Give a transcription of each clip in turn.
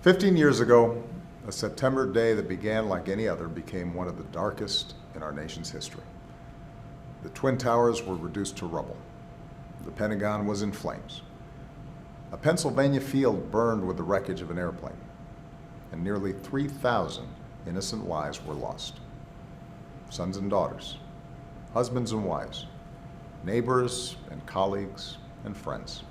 15 years ago, a September day that began like any other became one of the darkest in our nation's history. The Twin Towers were reduced to rubble. The Pentagon was in flames. A Pennsylvania field burned with the wreckage of an airplane, and nearly 3,000 innocent lives were lost. Sons and daughters, husbands and wives, neighbors and colleagues and friends.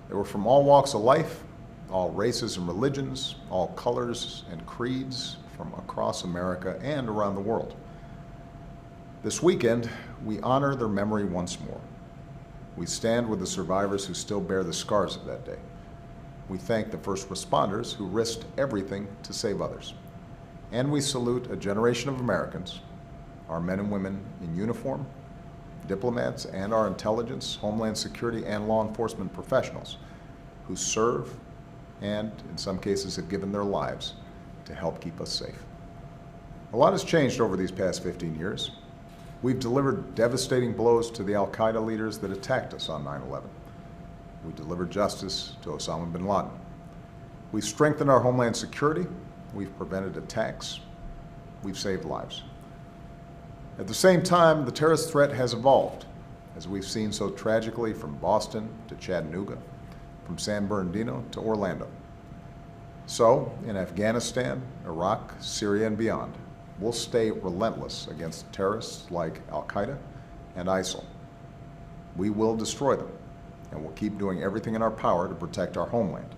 They were from all walks of life, all races and religions, all colors and creeds from across America and around the world. This weekend, we honor their memory once more. We stand with the survivors who still bear the scars of that day. We thank the first responders who risked everything to save others. And we salute a generation of Americans, our men and women in uniform, diplomats, and our intelligence, homeland security, and law enforcement professionals who serve and, in some cases, have given their lives to help keep us safe. A lot has changed over these past 15 years. We've delivered devastating blows to the al-Qaeda leaders that attacked us on 9/11. We delivered justice to Osama bin Laden. We've strengthened our homeland security. We've prevented attacks. We've saved lives. At the same time, the terrorist threat has evolved, as we've seen so tragically from Boston to Chattanooga, from San Bernardino to Orlando. So, in Afghanistan, Iraq, Syria, and beyond, we'll stay relentless against terrorists like al-Qaeda and ISIL. We will destroy them, and we'll keep doing everything in our power to protect our homeland.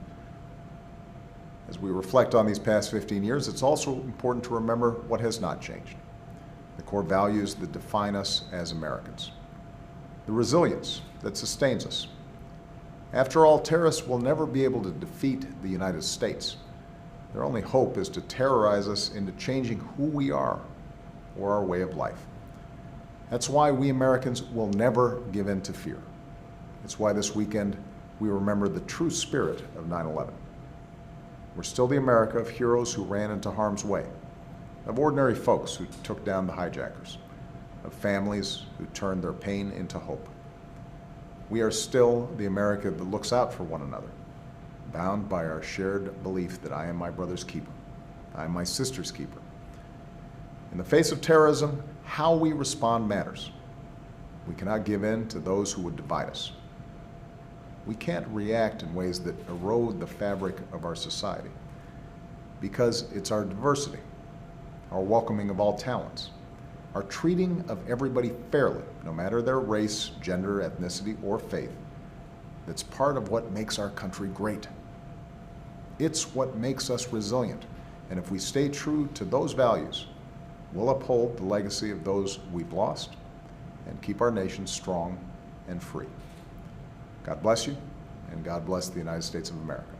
As we reflect on these past 15 years, it's also important to remember what has not changed. The core values that define us as Americans. The resilience that sustains us. After all, terrorists will never be able to defeat the United States. Their only hope is to terrorize us into changing who we are or our way of life. That's why we Americans will never give in to fear. It's why this weekend we remember the true spirit of 9/11. We're still the America of heroes who ran into harm's way, of ordinary folks who took down the hijackers, of families who turned their pain into hope. We are still the America that looks out for one another, bound by our shared belief that I am my brother's keeper, I am my sister's keeper. In the face of terrorism, how we respond matters. We cannot give in to those who would divide us. We can't react in ways that erode the fabric of our society, because it's our diversity, our welcoming of all talents, our treating of everybody fairly, no matter their race, gender, ethnicity, or faith, that's part of what makes our country great. It's what makes us resilient, and if we stay true to those values, we'll uphold the legacy of those we've lost and keep our nation strong and free. God bless you, and God bless the United States of America.